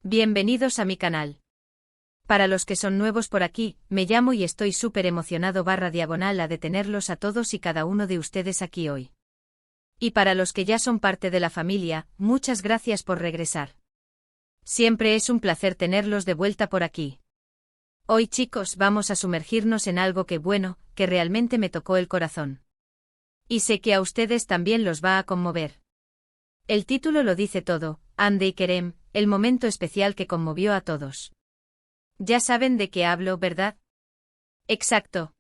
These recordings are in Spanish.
Bienvenidos a mi canal. Para los que son nuevos por aquí, me llamo y estoy súper emocionado /diagonal de tenerlos a todos y cada uno de ustedes aquí hoy. Y para los que ya son parte de la familia, muchas gracias por regresar. Siempre es un placer tenerlos de vuelta por aquí. Hoy, chicos, vamos a sumergirnos en algo que realmente me tocó el corazón. Y sé que a ustedes también los va a conmover. El título lo dice todo, Hande y Kerem, el momento especial que conmovió a todos. Ya saben de qué hablo, ¿verdad? Exacto.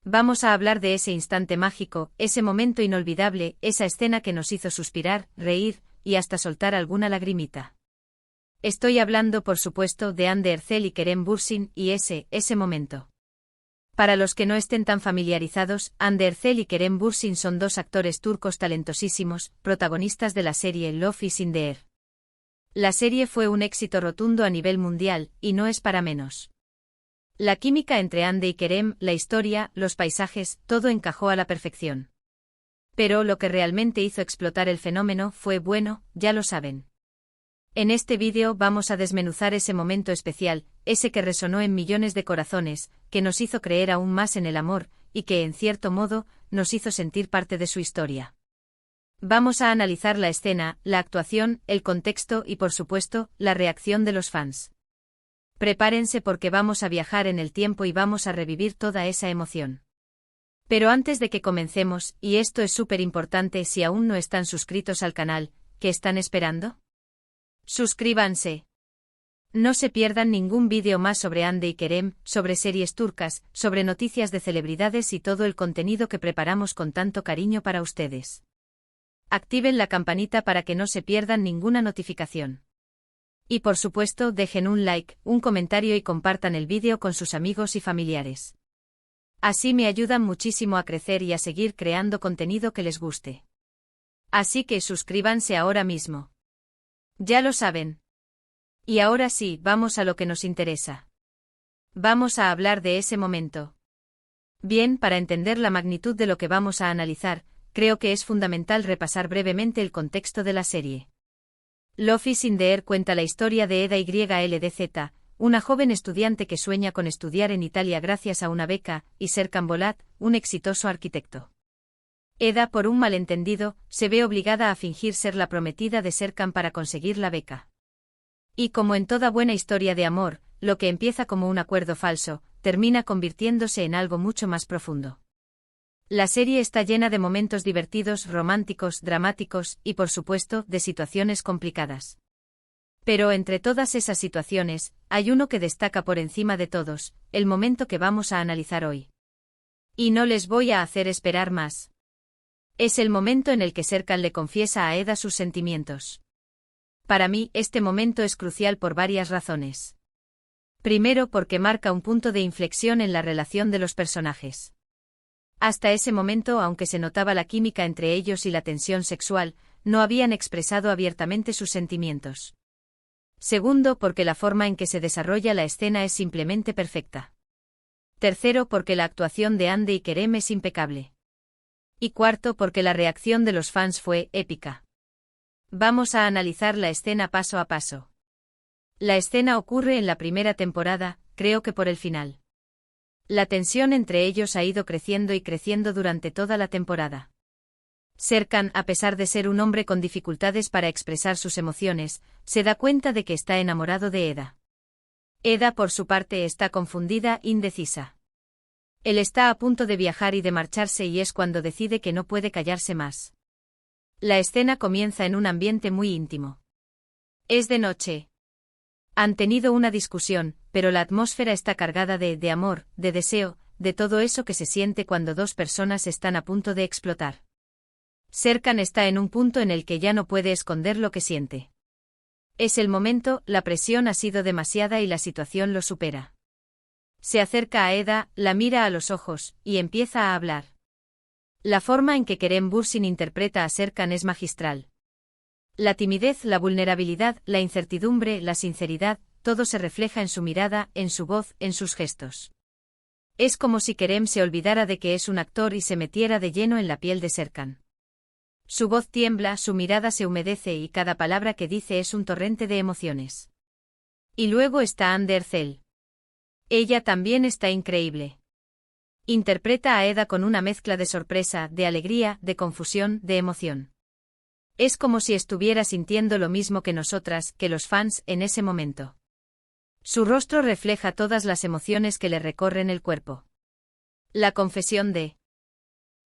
Vamos a hablar de ese instante mágico, ese momento inolvidable, esa escena que nos hizo suspirar, reír, y hasta soltar alguna lagrimita. Estoy hablando, por supuesto, de Hande Erçel y Kerem Bürsin, y ese momento. Para los que no estén tan familiarizados, Hande Erçel y Kerem Bürsin son dos actores turcos talentosísimos, protagonistas de la serie Love is in the Air. La serie fue un éxito rotundo a nivel mundial, y no es para menos. La química entre Hande y Kerem, la historia, los paisajes, todo encajó a la perfección. Pero lo que realmente hizo explotar el fenómeno fue, ya lo saben. En este vídeo vamos a desmenuzar ese momento especial, ese que resonó en millones de corazones, que nos hizo creer aún más en el amor, y que, en cierto modo, nos hizo sentir parte de su historia. Vamos a analizar la escena, la actuación, el contexto y, por supuesto, la reacción de los fans. Prepárense porque vamos a viajar en el tiempo y vamos a revivir toda esa emoción. Pero antes de que comencemos, y esto es súper importante si aún no están suscritos al canal, ¿qué están esperando? Suscríbanse. No se pierdan ningún vídeo más sobre Hande y Kerem, sobre series turcas, sobre noticias de celebridades y todo el contenido que preparamos con tanto cariño para ustedes. Activen la campanita para que no se pierdan ninguna notificación. Y por supuesto, dejen un like, un comentario y compartan el vídeo con sus amigos y familiares. Así me ayudan muchísimo a crecer y a seguir creando contenido que les guste. Así que suscríbanse ahora mismo. Ya lo saben. Y ahora sí, vamos a lo que nos interesa. Vamos a hablar de ese momento. Bien, para entender la magnitud de lo que vamos a analizar, creo que es fundamental repasar brevemente el contexto de la serie. Love is in the Air cuenta la historia de Eda YLDZ, una joven estudiante que sueña con estudiar en Italia gracias a una beca, y Serkan Bolat, un exitoso arquitecto. Eda, por un malentendido, se ve obligada a fingir ser la prometida de Serkan para conseguir la beca. Y como en toda buena historia de amor, lo que empieza como un acuerdo falso, termina convirtiéndose en algo mucho más profundo. La serie está llena de momentos divertidos, románticos, dramáticos y, por supuesto, de situaciones complicadas. Pero entre todas esas situaciones, hay uno que destaca por encima de todos, el momento que vamos a analizar hoy. Y no les voy a hacer esperar más. Es el momento en el que Serkan le confiesa a Eda sus sentimientos. Para mí, este momento es crucial por varias razones. Primero, porque marca un punto de inflexión en la relación de los personajes. Hasta ese momento, aunque se notaba la química entre ellos y la tensión sexual, no habían expresado abiertamente sus sentimientos. Segundo, porque la forma en que se desarrolla la escena es simplemente perfecta. Tercero, porque la actuación de Hande y Kerem es impecable. Y cuarto, porque la reacción de los fans fue épica. Vamos a analizar la escena paso a paso. La escena ocurre en la primera temporada, creo que por el final. La tensión entre ellos ha ido creciendo y creciendo durante toda la temporada. Serkan, a pesar de ser un hombre con dificultades para expresar sus emociones, se da cuenta de que está enamorado de Eda. Eda, por su parte, está confundida, indecisa. Él está a punto de viajar y de marcharse y es cuando decide que no puede callarse más. La escena comienza en un ambiente muy íntimo. Es de noche. Han tenido una discusión, pero la atmósfera está cargada de amor, de deseo, de todo eso que se siente cuando dos personas están a punto de explotar. Serkan está en un punto en el que ya no puede esconder lo que siente. Es el momento, la presión ha sido demasiada y la situación lo supera. Se acerca a Eda, la mira a los ojos, y empieza a hablar. La forma en que Kerem Bürsin interpreta a Serkan es magistral. La timidez, la vulnerabilidad, la incertidumbre, la sinceridad, todo se refleja en su mirada, en su voz, en sus gestos. Es como si Kerem se olvidara de que es un actor y se metiera de lleno en la piel de Serkan. Su voz tiembla, su mirada se humedece y cada palabra que dice es un torrente de emociones. Y luego está Andercel. Ella también está increíble. Interpreta a Eda con una mezcla de sorpresa, de alegría, de confusión, de emoción. Es como si estuviera sintiendo lo mismo que nosotras, que los fans, en ese momento. Su rostro refleja todas las emociones que le recorren el cuerpo. La confesión de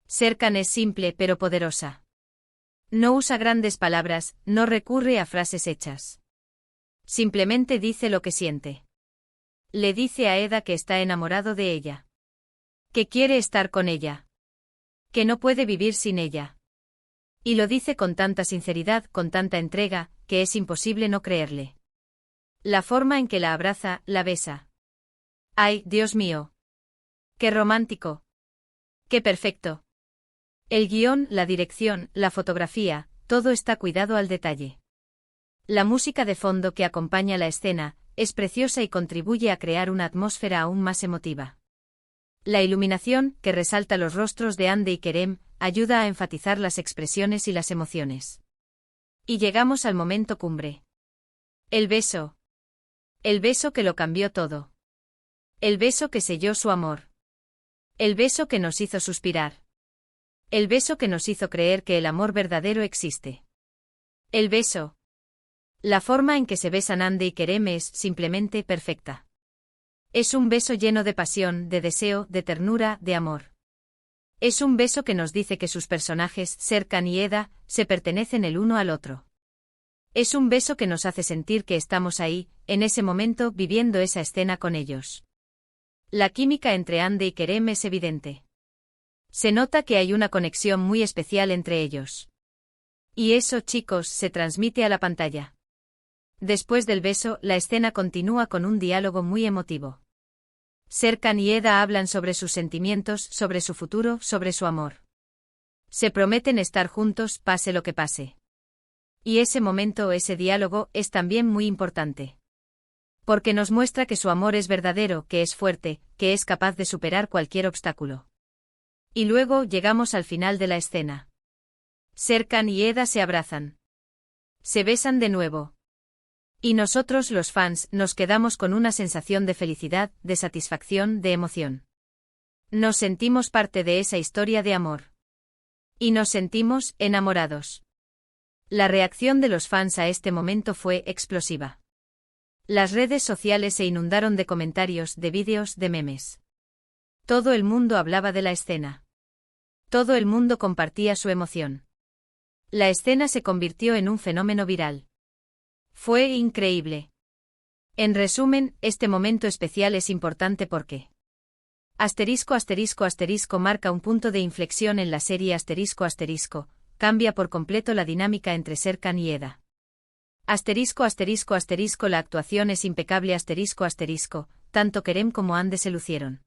Serkan es simple pero poderosa. No usa grandes palabras, no recurre a frases hechas. Simplemente dice lo que siente. Le dice a Eda que está enamorado de ella. Que quiere estar con ella. Que no puede vivir sin ella. Y lo dice con tanta sinceridad, con tanta entrega, que es imposible no creerle. La forma en que la abraza, la besa. ¡Ay, Dios mío! ¡Qué romántico! ¡Qué perfecto! El guión, la dirección, la fotografía, todo está cuidado al detalle. La música de fondo que acompaña la escena, es preciosa y contribuye a crear una atmósfera aún más emotiva. La iluminación, que resalta los rostros de Hande y Kerem, ayuda a enfatizar las expresiones y las emociones. Y llegamos al momento cumbre. El beso. El beso que lo cambió todo. El beso que selló su amor. El beso que nos hizo suspirar. El beso que nos hizo creer que el amor verdadero existe. El beso. La forma en que se besan Hande y Kerem es, simplemente, perfecta. Es un beso lleno de pasión, de deseo, de ternura, de amor. Es un beso que nos dice que sus personajes, Serkan y Eda, se pertenecen el uno al otro. Es un beso que nos hace sentir que estamos ahí, en ese momento, viviendo esa escena con ellos. La química entre Hande y Kerem es evidente. Se nota que hay una conexión muy especial entre ellos. Y eso, chicos, se transmite a la pantalla. Después del beso, la escena continúa con un diálogo muy emotivo. Serkan y Eda hablan sobre sus sentimientos, sobre su futuro, sobre su amor. Se prometen estar juntos, pase lo que pase. Y ese momento, ese diálogo, es también muy importante. Porque nos muestra que su amor es verdadero, que es fuerte, que es capaz de superar cualquier obstáculo. Y luego llegamos al final de la escena. Serkan y Eda se abrazan. Se besan de nuevo. Y nosotros, los fans, nos quedamos con una sensación de felicidad, de satisfacción, de emoción. Nos sentimos parte de esa historia de amor. Y nos sentimos enamorados. La reacción de los fans a este momento fue explosiva. Las redes sociales se inundaron de comentarios, de vídeos, de memes. Todo el mundo hablaba de la escena. Todo el mundo compartía su emoción. La escena se convirtió en un fenómeno viral. Fue increíble. En resumen, este momento especial es importante porque ***** marca un punto de inflexión en la serie ****, cambia por completo la dinámica entre Serkan y Eda. ****, la actuación es impecable ****, tanto Kerem como Hande se lucieron.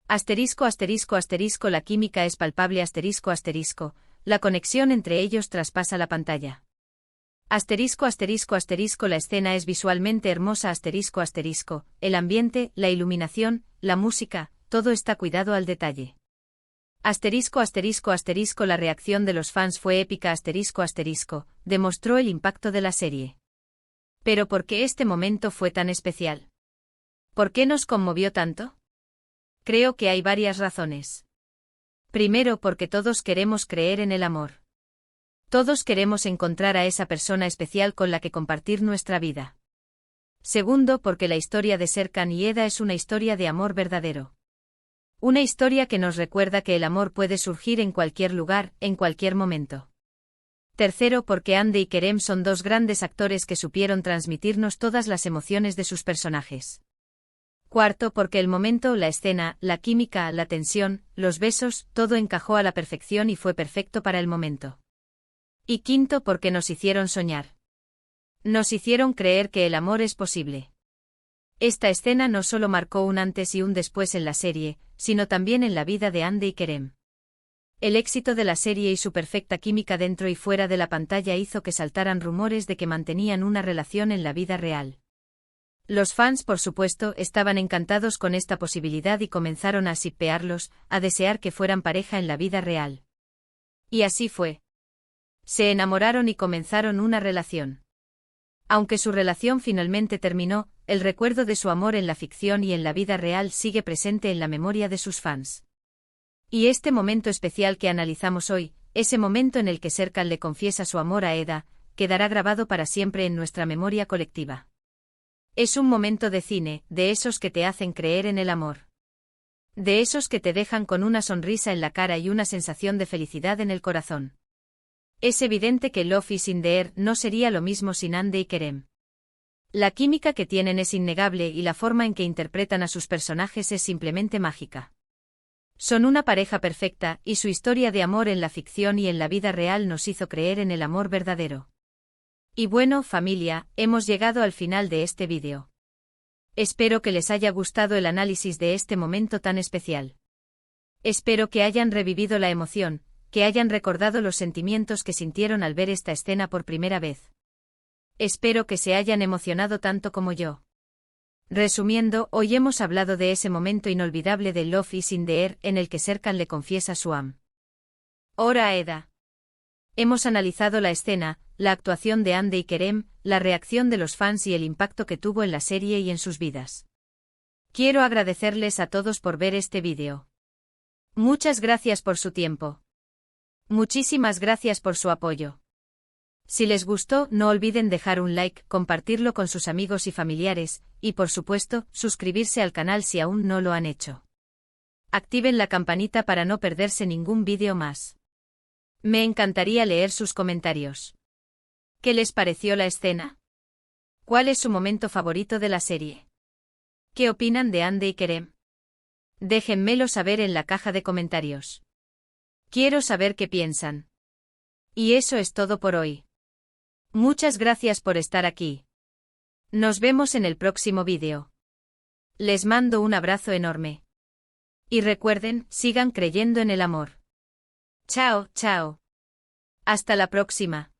****, la química es palpable ****, la conexión entre ellos traspasa la pantalla. ****, la escena es visualmente hermosa ****, el ambiente, la iluminación, la música, todo está cuidado al detalle. La reacción de los fans fue épica demostró el impacto de la serie. Pero ¿por qué este momento fue tan especial? ¿Por qué nos conmovió tanto? Creo que hay varias razones. Primero, porque todos queremos creer en el amor. Todos queremos encontrar a esa persona especial con la que compartir nuestra vida. Segundo, porque la historia de Serkan y Eda es una historia de amor verdadero. Una historia que nos recuerda que el amor puede surgir en cualquier lugar, en cualquier momento. Tercero, porque Hande y Kerem son dos grandes actores que supieron transmitirnos todas las emociones de sus personajes. Cuarto, porque el momento, la escena, la química, la tensión, los besos, todo encajó a la perfección y fue perfecto para el momento. Y quinto, porque nos hicieron soñar. Nos hicieron creer que el amor es posible. Esta escena no solo marcó un antes y un después en la serie, sino también en la vida de Hande y Kerem. El éxito de la serie y su perfecta química dentro y fuera de la pantalla hizo que saltaran rumores de que mantenían una relación en la vida real. Los fans, por supuesto, estaban encantados con esta posibilidad y comenzaron a shippearlos, a desear que fueran pareja en la vida real. Y así fue. Se enamoraron y comenzaron una relación. Aunque su relación finalmente terminó, el recuerdo de su amor en la ficción y en la vida real sigue presente en la memoria de sus fans. Y este momento especial que analizamos hoy, ese momento en el que Serkan le confiesa su amor a Eda, quedará grabado para siempre en nuestra memoria colectiva. Es un momento de cine, de esos que te hacen creer en el amor. De esos que te dejan con una sonrisa en la cara y una sensación de felicidad en el corazón. Es evidente que Love is in the air no sería lo mismo sin Hande y Kerem. La química que tienen es innegable y la forma en que interpretan a sus personajes es simplemente mágica. Son una pareja perfecta, y su historia de amor en la ficción y en la vida real nos hizo creer en el amor verdadero. Y bueno, familia, hemos llegado al final de este vídeo. Espero que les haya gustado el análisis de este momento tan especial. Espero que hayan revivido la emoción, que hayan recordado los sentimientos que sintieron al ver esta escena por primera vez. Espero que se hayan emocionado tanto como yo. Resumiendo, hoy hemos hablado de ese momento inolvidable de Love is in the air en el que Serkan le confiesa su am. Ora a Eda. Hemos analizado la escena, la actuación de Hande y Kerem, la reacción de los fans y el impacto que tuvo en la serie y en sus vidas. Quiero agradecerles a todos por ver este vídeo. Muchas gracias por su tiempo. Muchísimas gracias por su apoyo. Si les gustó, no olviden dejar un like, compartirlo con sus amigos y familiares, y por supuesto, suscribirse al canal si aún no lo han hecho. Activen la campanita para no perderse ningún vídeo más. Me encantaría leer sus comentarios. ¿Qué les pareció la escena? ¿Cuál es su momento favorito de la serie? ¿Qué opinan de Hande y Kerem? Déjenmelo saber en la caja de comentarios. Quiero saber qué piensan. Y eso es todo por hoy. Muchas gracias por estar aquí. Nos vemos en el próximo vídeo. Les mando un abrazo enorme. Y recuerden, sigan creyendo en el amor. Chao, chao. Hasta la próxima.